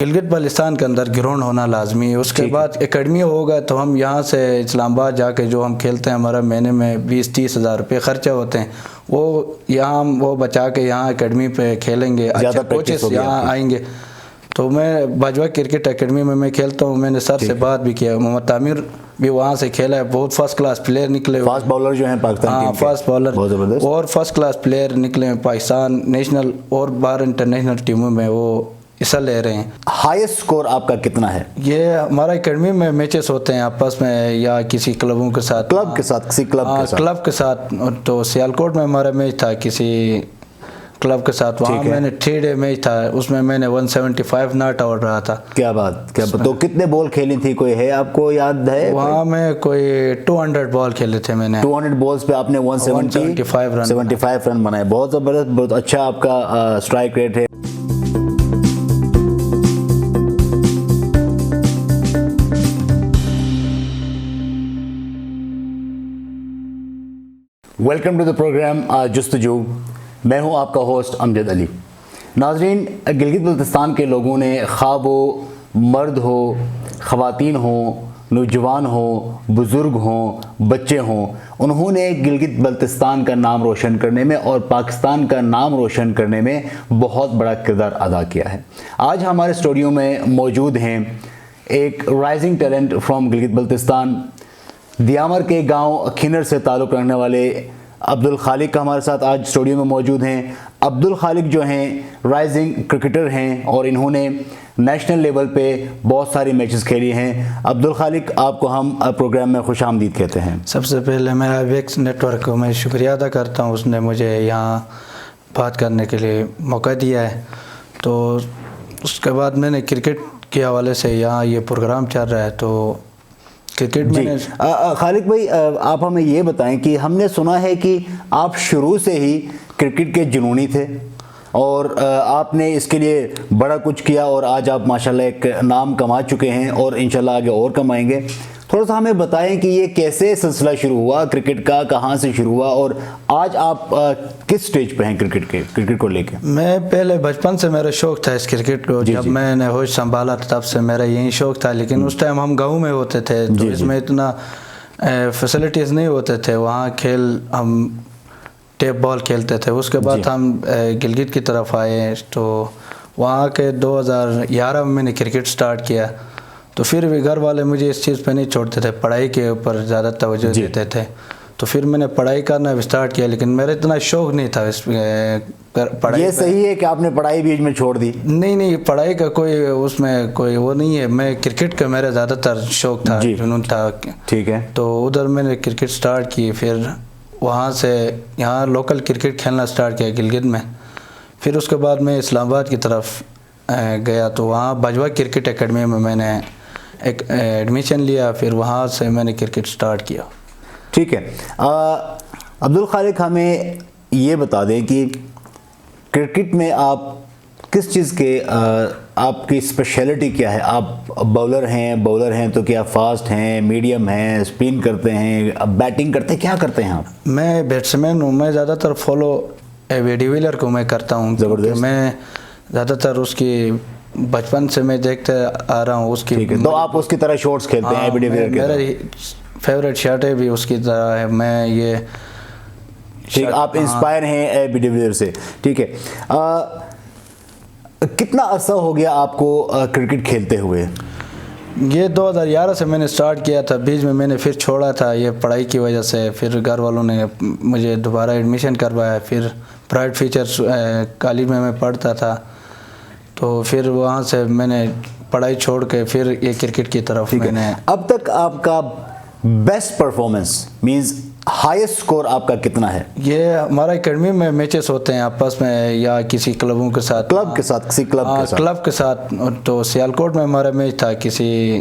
گلگت بلتستان کے اندر گراؤنڈ ہونا لازمی ہے، اس کے بعد اکیڈمی ہوگا تو ہم یہاں سے اسلام آباد جا کے جو ہم کھیلتے ہیں ہمارا مہینے میں 20-30 ہزار روپے خرچہ ہوتے ہیں، وہ یہاں ہم وہ بچا کے یہاں اکیڈمی پہ کھیلیں گے، اچھے کوچز یہاں آئیں گے۔ تو میں باجوہ کرکٹ اکیڈمی میں کھیلتا ہوں، میں نے سر سے بات بھی کیا، محمد تعمیر بھی وہاں سے کھیلا ہے، بہت فرسٹ کلاس پلیئر نکلے، فاسٹ باؤلر جو ہیں پاکستان ٹیم کے، فاسٹ باؤلر بہت زبردست، اور فرسٹ کلاس پلیئر نکلے ہیں، پاکستان نیشنل اور باہر انٹرنیشنل ٹیموں میں وہ حصہ لے رہے ہیں۔ ہائیسٹ سکور آپ کا کتنا ہے؟ یہ ہمارا اکیڈمی میں میچز ہوتے ہیں آپس میں یا کسی کلبوں کے ساتھ، کلب کے ساتھ، کسی کلب کے ساتھ، تو سیالکوٹ میں ہمارا میچ تھا کسی کلب کے ساتھ، وہاں میں نے 3 ڈے میچ تھا، اس میں نے 175 ناٹ آؤٹ رہا تھا۔ کیا بات، کیا بات! تو کتنے بال کھیلی تھی، کوئی ہے آپ کو یاد ہے؟ وہاں میں کوئی 200 بال کھیلے تھے میں نے، 200 بالز پہ آپ نے 175 رن بنائے، بہت زبردست، بہت اچھا آپ کا اسٹرائک ریٹ ہے۔ ویلکم ٹو دا پروگرام جستجو، میں ہوں آپ کا ہوسٹ امجد علی۔ ناظرین، گلگت بلتستان کے لوگوں نے، خواہ وہ مرد ہو، خواتین ہوں، نوجوان ہوں، بزرگ ہوں، بچے ہوں، انہوں نے گلگت بلتستان کا نام روشن کرنے میں اور پاکستان کا نام روشن کرنے میں بہت بڑا کردار ادا کیا ہے۔ آج ہمارے اسٹوڈیو میں موجود ہیں ایک rising talent from Gilgit Baltistan, Diamer کے گاؤں کھنر سے تعلق رکھنے والے عبدالخالق ہمارے ساتھ آج اسٹوڈیو میں موجود ہیں۔ عبدالخالق جو ہیں رائزنگ کرکٹر ہیں اور انہوں نے نیشنل لیول پہ بہت ساری میچز کھیلی ہیں۔ عبدالخالق، آپ کو ہم پروگرام میں خوش آمدید کہتے ہیں۔ سب سے پہلے میں ویکس نیٹ ورک کو میں شکریہ ادا کرتا ہوں، اس نے مجھے یہاں بات کرنے کے لیے موقع دیا ہے۔ تو اس کے بعد میں نے کرکٹ کے حوالے سے یہاں یہ پروگرام چل رہا ہے تو کرکٹ میں خالق بھائی، آپ ہمیں یہ بتائیں کہ ہم نے سنا ہے کہ آپ شروع سے ہی کرکٹ کے جنونی تھے اور آپ نے اس کے لیے بڑا کچھ کیا اور آج آپ ماشاءاللہ ایک نام کما چکے ہیں اور انشاءاللہ آگے اور کمائیں گے۔ تھوڑا سا ہمیں بتائیں کہ یہ کیسے سلسلہ شروع ہوا کرکٹ کا، کہاں سے شروع ہوا اور آج آپ کس سٹیج پہ ہیں کرکٹ کو لے کے؟ میں پہلے بچپن سے میرا شوق تھا اس کرکٹ کو، جب میں نے ہوش سنبھالا تب سے میرا یہی شوق تھا، لیکن اس ٹائم ہم گاؤں میں ہوتے تھے تو اس میں اتنا فیسلٹیز نہیں ہوتے تھے، وہاں کھیل ہم ٹیپ بال کھیلتے تھے۔ اس کے بعد ہم گلگت کی طرف آئے تو وہاں کے 2011 میں نے کرکٹ سٹارٹ کیا، تو پھر بھی گھر والے مجھے اس چیز پہ نہیں چھوڑتے تھے، پڑھائی کے اوپر زیادہ توجہ دیتے تھے، تو پھر میں نے پڑھائی کرنا بھی سٹارٹ کیا، لیکن میرا اتنا شوق نہیں تھا اس پڑھائی۔ یہ صحیح ہے کہ آپ نے پڑھائی بیچ میں چھوڑ دی؟ نہیں، پڑھائی کا کوئی اس میں کوئی وہ نہیں ہے، میں کرکٹ کا میرا زیادہ تر شوق تھا، جنون تھا۔ ٹھیک ہے، تو ادھر میں نے کرکٹ سٹارٹ کی، پھر وہاں سے یہاں لوکل کرکٹ کھیلنا سٹارٹ کیا گلگت میں، پھر اس کے بعد میں اسلام آباد کی طرف گیا تو وہاں باجوہ کرکٹ اکیڈمی میں نے ایک ایڈمیشن لیا، پھر وہاں سے میں نے کرکٹ سٹارٹ کیا۔ ٹھیک ہے، عبدالخالق ہمیں یہ بتا دیں کہ کرکٹ میں آپ کس چیز کے، آپ کی اسپیشلٹی کیا ہے؟ آپ باؤلر ہیں تو کیا فاسٹ ہیں، میڈیم ہیں، اسپن کرتے ہیں، بیٹنگ کرتے ہیں، کیا کرتے ہیں آپ؟ میں بیٹسمین ہوں، میں زیادہ تر follow a B D wheeler کو میں کرتا ہوں، زبردست، میں زیادہ تر اس کی بچپن سے میں دیکھتے آ رہا ہوں اس کی، تو آپ اس کی طرح شارٹس کھیلتے ہیں؟ اے بی ڈی ویلر کے میرا فیوریٹ شاٹ ہے بھی اس کی طرح ہے، میں یہ ٹھیک، آپ انسپائر ہیں اے بی ڈی ویلر سے۔ ٹھیک ہے، کتنا عرصہ ہو گیا آپ کو کرکٹ کھیلتے ہوئے؟ یہ 2011 سے میں نے سٹارٹ کیا تھا، بیچ میں نے پھر چھوڑا تھا یہ پڑھائی کی وجہ سے، پھر گھر والوں نے مجھے دوبارہ ایڈمیشن کروایا، پھر پرائیویٹ فیچر کالج میں پڑھتا تھا، تو پھر وہاں سے میں نے پڑھائی چھوڑ کے پھر یہ کرکٹ کی طرف میں نے۔ اب تک آپ کا best performance means highest score آپ کا کتنا ہے؟ یہ ہمارا اکیڈمی میں میچز ہوتے ہیں آپس میں یا کسی کلبوں کے ساتھ، کسی کلب کے ساتھ، تو سیالکوٹ میں ہمارا میچ تھا کسی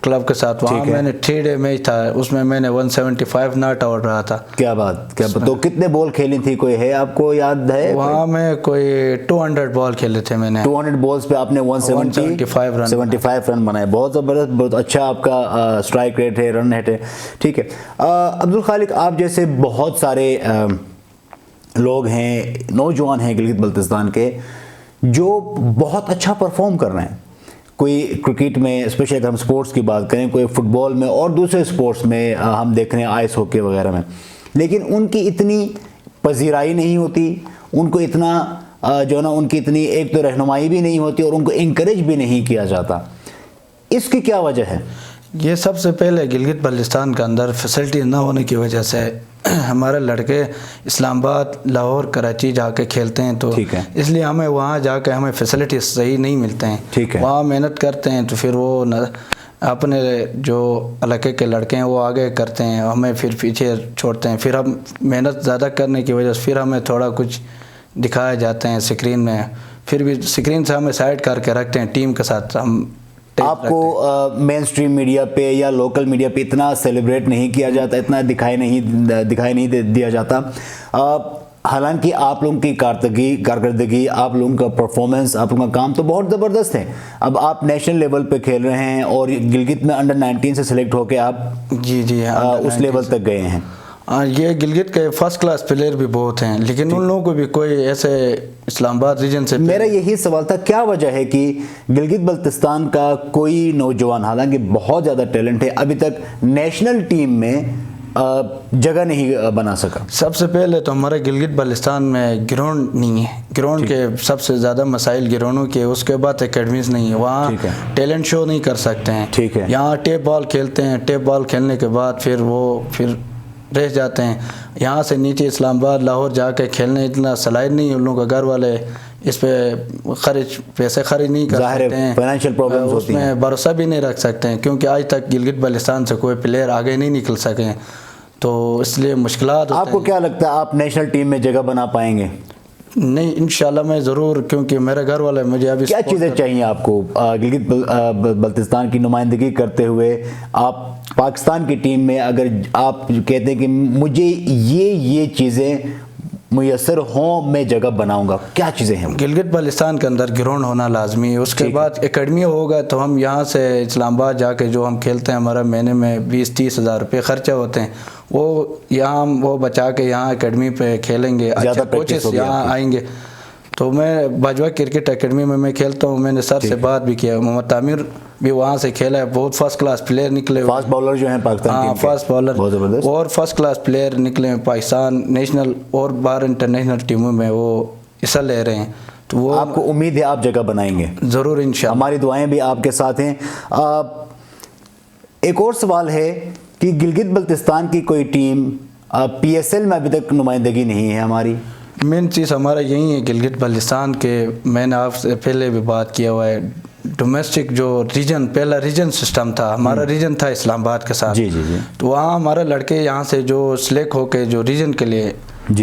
کلب کے ساتھ، وہاں میں نے 3 ڈے میچ تھا، اس میں نے 175 ناٹ آؤٹ رہا تھا۔ کیا بات، کیا بات! تو کتنے بال کھیلی تھی، کوئی ہے آپ کو یاد ہے؟ وہاں میں کوئی 200 بال کھیلے تھے میں نے، 200 بالز پہ آپ نے 175 رن بنائے، بہت زبردست، بہت اچھا آپ کا اسٹرائک ریٹ ہے، رن ریٹ ہے۔ ٹھیک ہے، عبدالخالق، آپ جیسے بہت سارے لوگ ہیں، نوجوان ہیں گلگت بلتستان کے جو بہت اچھا پرفارم کر رہے ہیں، کوئی کرکٹ میں اسپیشلی اگر ہم سپورٹس کی بات کریں، کوئی فٹ بال میں اور دوسرے سپورٹس میں ہم دیکھ رہے ہیں، آئس ہاکی وغیرہ میں، لیکن ان کی اتنی پذیرائی نہیں ہوتی، ان کو اتنا جو نا ان کی اتنی ایک تو رہنمائی بھی نہیں ہوتی اور ان کو انکریج بھی نہیں کیا جاتا. اس کی کیا وجہ ہے؟ یہ سب سے پہلے گلگت بلتستان کے اندر فیسلٹی نہ ہونے کی وجہ سے ہمارے لڑکے اسلام آباد، لاہور، کراچی جا کے کھیلتے ہیں، تو اس لیے ہمیں وہاں جا کے ہمیں فیسلٹیز صحیح نہیں ملتے ہیں. وہاں محنت کرتے ہیں تو پھر وہ اپنے جو علاقے کے لڑکے ہیں وہ آگے کرتے ہیں، ہمیں پھر پیچھے چھوڑتے ہیں. پھر ہم محنت زیادہ کرنے کی وجہ سے پھر ہمیں تھوڑا کچھ دکھائے جاتے ہیں اسکرین میں، پھر بھی اسکرین سے ہمیں سائڈ کر کے رکھتے ہیں ٹیم کے ساتھ. ہم آپ کو مین سٹریم میڈیا پہ یا لوکل میڈیا پہ اتنا سیلیبریٹ نہیں کیا جاتا، اتنا دکھائی نہیں دیا جاتا. حالانکہ آپ لوگوں کی کارکردگی، آپ لوگوں کا پرفارمنس، آپ لوگوں کا کام تو بہت زبردست ہے. اب آپ نیشنل لیول پہ کھیل رہے ہیں اور گلگت میں انڈر 19 سے سلیکٹ ہو کے آپ جی اس لیول تک گئے ہیں. یہ گلگت کے فرسٹ کلاس پلیئر بھی بہت ہیں، لیکن ان لوگوں کو بھی کوئی ایسے اسلام آباد ریجن سے. میرا یہی سوال تھا، کیا وجہ ہے کہ گلگت بلتستان کا کوئی نوجوان، حالانکہ بہت زیادہ ٹیلنٹ ہے، ابھی تک نیشنل ٹیم میں جگہ نہیں بنا سکا؟ سب سے پہلے تو ہمارے گلگت بلتستان میں گراؤنڈ نہیں ہے، گراؤنڈ کے سب سے زیادہ مسائل گراؤنڈوں کے. اس کے بعد اکیڈمیز نہیں ہے، وہاں ٹیلنٹ شو نہیں کر سکتے ہیں. یہاں ٹیپ بال کھیلتے ہیں، ٹیپ بال کھیلنے کے بعد پھر رہ جاتے ہیں. یہاں سے نیچے اسلام آباد، لاہور جا کے کھیلنے اتنا صلاحیت نہیں ہے ان لوگوں کا، گھر والے اس پہ پیسے خرچ نہیں کر سکتے ہیں، فائنینشیل پرابلمز اس میں بھروسہ بھی نہیں رکھ سکتے ہیں، کیونکہ آج تک گلگت بلتستان سے کوئی پلیئر آگے نہیں نکل سکے، تو اس لیے مشکلات. آپ کو کیا لگتا ہے آپ نیشنل ٹیم میں جگہ بنا پائیں گے؟ نہیں، انشاءاللہ میں ضرور، کیونکہ میرے گھر والے مجھے ابھی. کیا چیزیں چاہیے آپ کو گلگت بلتستان کی نمائندگی کرتے ہوئے؟ آپ پاکستان کی ٹیم میں اگر آپ کہتے ہیں کہ مجھے یہ چیزیں میسر ہوں، میں جگہ بناؤں گا، کیا چیزیں ہیں؟ گلگت بلتستان کے اندر گراؤنڈ ہونا لازمی ہے، اس کے بعد اکیڈمی ہوگا تو ہم یہاں سے اسلام آباد جا کے جو ہم کھیلتے ہیں، ہمارا مہینے میں 20-30 ہزار روپے خرچہ ہوتے ہیں، وہ یہاں ہم وہ بچا کے یہاں اکیڈمی پہ کھیلیں گے، اچھے کوچز یہاں آئیں گے. تو میں باجوہ کرکٹ اکیڈمی میں کھیلتا ہوں، میں نے سر سے بات بھی کیا، محمد تعمیر بھی وہاں سے کھیلا ہے، بہت فرسٹ کلاس پلیئر نکلے، فاسٹ باؤلر جو ہیں پاکستان ٹیم کے، فاسٹ باؤلر بہت زبردست، اور فرسٹ کلاس پلیئر نکلے ہیں پاکستان نیشنل اور باہر انٹرنیشنل ٹیموں میں وہ حصہ لے رہے ہیں. تو وہ آپ کو امید ہے آپ جگہ بنائیں گے؟ ضرور انشاءاللہ، ہماری دعائیں بھی آپ کے ساتھ ہیں. ایک اور سوال ہے کہ گلگت بلتستان کی کوئی ٹیم PSL میں ابھی تک نمائندگی نہیں ہے ہماری. مین چیز ہمارا یہی ہے گلگت بلتستان کے، میں نے آپ سے پہلے بھی بات کیا ہوا ہے، ڈومیسٹک جو ریجن، پہلا ریجن سسٹم تھا، ہمارا ریجن تھا اسلام آباد کے ساتھ. تو وہاں ہمارے لڑکے یہاں سے جو سلیکٹ ہو کے جو ریجن کے لیے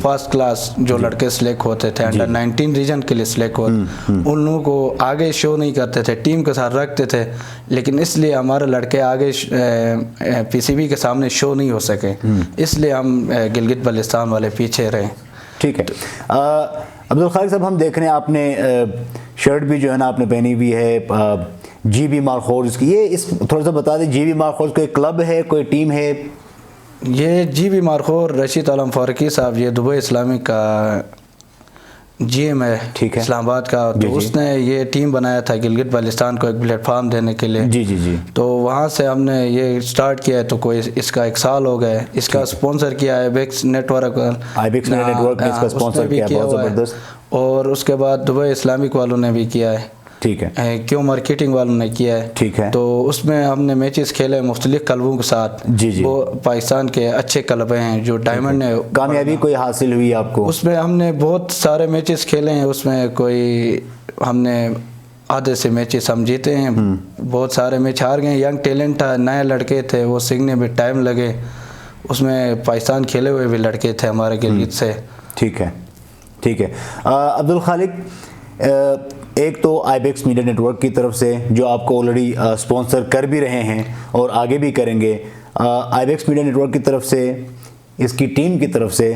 فرسٹ کلاس جو لڑکے سلیکٹ ہوتے تھے، انڈر 19 ریجن کے لیے سلیکٹ ہوتے، ان لوگوں کو آگے شو نہیں کرتے تھے، ٹیم کے ساتھ رکھتے تھے، لیکن اس لیے ہمارے لڑکے آگے PCB کے سامنے شو نہیں ہو سکے، اس لیے ہم گلگت بلتستان والے پیچھے رہے. ٹھیک ہے. عبدالخالق صاحب، ہم دیکھ رہے ہیں آپ نے شرٹ بھی جو ہے نا آپ نے پہنی ہوئی ہے GB مارخورز کی، یہ اس تھوڑا سا بتا دیں، GB مارخورز کوئی کلب ہے، کوئی ٹیم ہے؟ یہ GB مارخور رشید عالم فاروقی صاحب، یہ دبئی اسلامک کا GM ہے اسلام آباد کا، تو اس نے یہ ٹیم بنایا تھا گلگت بلتستان کو ایک پلیٹ فارم دینے کے لیے. تو وہاں سے ہم نے یہ سٹارٹ کیا ہے، تو کوئی اس کا 1 سال ہو گئے. اس کا سپونسر کیا ہے IBEX نیٹ ورک نے اس کا سپونسر کیا، بہت زبردست. اور اس کے بعد دبئی اسلامک والوں نے بھی کیا ہے، ٹھیک ہے، کیوں مارکیٹنگ والوں نے کیا ہے، ٹھیک ہے. تو اس میں ہم نے میچز کھیلے مختلف کلبوں کے ساتھ. وہ پاکستان کے اچھے کلب ہیں جو ڈائمنڈ نے. کامیابی کوئی حاصل ہوئی آپ کو؟ اس میں ہم نے بہت سارے میچز کھیلے ہیں، اس میں کوئی ہم نے آدھے سے میچز ہم جیتے ہیں، بہت سارے میچ ہار گئے. ینگ ٹیلنٹ تھا، نئے لڑکے تھے، وہ سیکھنے میں ٹائم لگے. اس میں پاکستان کھیلے ہوئے بھی لڑکے تھے ہمارے گلگت سے. ٹھیک ہے، ٹھیک ہے. عبدالخالق، ایک تو IBEX میڈیا نیٹ ورک کی طرف سے جو آپ کو آلریڈی سپونسر کر بھی رہے ہیں اور آگے بھی کریں گے، IBEX میڈیا نیٹ ورک کی طرف سے، اس کی ٹیم کی طرف سے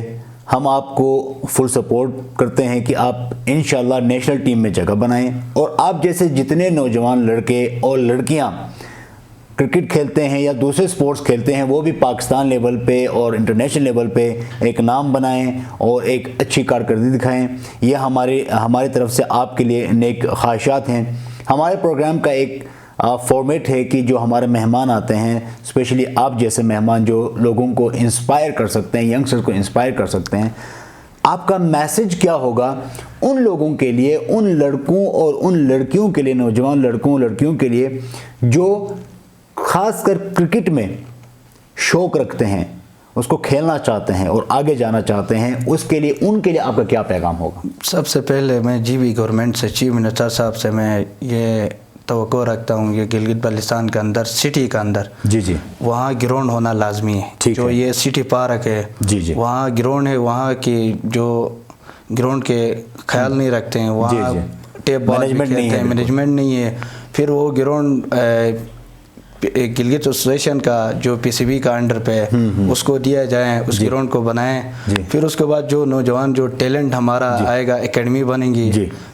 ہم آپ کو فل سپورٹ کرتے ہیں کہ آپ انشاءاللہ نیشنل ٹیم میں جگہ بنائیں، اور آپ جیسے جتنے نوجوان لڑکے اور لڑکیاں کرکٹ کھیلتے ہیں یا دوسرے سپورٹس کھیلتے ہیں، وہ بھی پاکستان لیول پہ اور انٹرنیشنل لیول پہ ایک نام بنائیں اور ایک اچھی کارکردگی دکھائیں. یہ ہماری طرف سے آپ کے لیے نیک خواہشات ہیں ہمارے پروگرام کا ایک فارمیٹ ہے کہ جو ہمارے مہمان آتے ہیں، اسپیشلی آپ جیسے مہمان جو لوگوں کو انسپائر کر سکتے ہیں، ینگسٹرز کو انسپائر کر سکتے ہیں، آپ کا میسج کیا ہوگا ان لوگوں کے لیے، ان لڑکوں اور ان لڑکیوں کے لیے، نوجوان لڑکوں اور لڑکیوں کے لیے جو خاص کر کرکٹ میں شوق رکھتے ہیں، اس کو کھیلنا چاہتے ہیں اور آگے جانا چاہتے ہیں، اس کے لیے ان کے لیے آپ کا کیا پیغام ہوگا؟ سب سے پہلے میں جی بی گورنمنٹ سے، چیف منسٹر صاحب سے میں یہ توقع رکھتا ہوں کہ گلگت بلتستان کے اندر، سٹی کے اندر جی وہاں گراؤنڈ ہونا لازمی ہے. جو یہ سٹی پارک ہے وہاں گراؤنڈ ہے، وہاں کی جو گراؤنڈ کے خیال نہیں رکھتے ہیں، وہاں ٹیپ بال کھیلتے ہیں، مینجمنٹ نہیں ہے. پھر وہ گراؤنڈ گلگت ایسوسیشن کا جو پی سی بی کا انڈر پہ ہے اس کو دیا جائے، اس گراؤنڈ کو بنائیں. پھر اس کے بعد جو نوجوان جو ٹیلنٹ ہمارا آئے گا، اکیڈمی بنیں گی،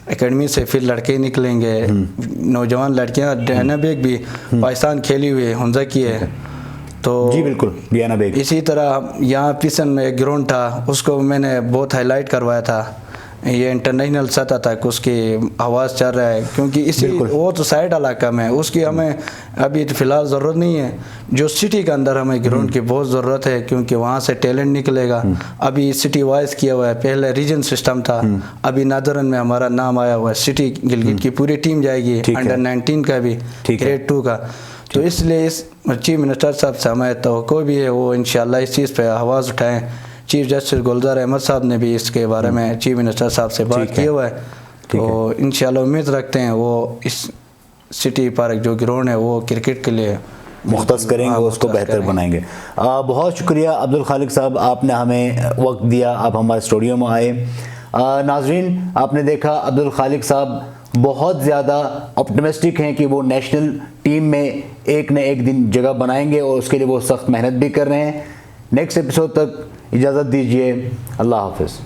اکیڈمی سے پھر لڑکے نکلیں گے، نوجوان لڑکیاں. ڈیانا بیگ بھی پاکستان کھیلی ہوئی ہے، حمزہ کی ہے. تو جی بالکل ڈیانا بیگ. اسی طرح یہاں پیسن میں ایک گراؤنڈ تھا، اس کو میں نے بہت ہائی لائٹ کروایا تھا. یہ انٹرنیشنل سطح تک اس کی آواز چل رہا ہے، کیونکہ اسی وہ تو سائڈ علاقہ میں اس کی ہمیں ابھی فی الحال ضرورت نہیں ہے. جو سٹی کے اندر ہمیں گراؤنڈ کی بہت ضرورت ہے، کیونکہ وہاں سے ٹیلنٹ نکلے گا. ابھی سٹی وائز کیا ہوا ہے، پہلے ریجن سسٹم تھا، ابھی نادرن میں ہمارا نام آیا ہوا ہے. سٹی گلگت کی پوری ٹیم جائے گی، انڈر 19 کا بھی، گریڈ 2 کا. تو اس لیے اس چیف منسٹر صاحب سے ہمیں توقع بھی ہے وہ انشاءاللہ اس چیز پہ آواز اٹھائیں. چیف جسٹس گلزار احمد صاحب نے بھی اس کے بارے میں چیف منسٹر صاحب سے بات کیا ہوا ہے. تو انشاءاللہ امید رکھتے ہیں وہ اس سٹی پارک جو گراؤنڈ ہے وہ کرکٹ کے لیے مختص کریں گے، اس کو بہتر بنائیں گے. بہت شکریہ عبدالخالق صاحب، آپ نے ہمیں وقت دیا، آپ ہمارے اسٹوڈیو میں آئے. ناظرین آپ نے دیکھا عبدالخالق صاحب بہت زیادہ آپٹمسٹک ہیں کہ وہ نیشنل ٹیم میں ایک نہ ایک دن جگہ بنائیں گے، اور اس کے لیے وہ سخت محنت بھی کر رہے ہیں. نیکسٹ ایپیسوڈ تک اجازت دیجیے. اللہ حافظ.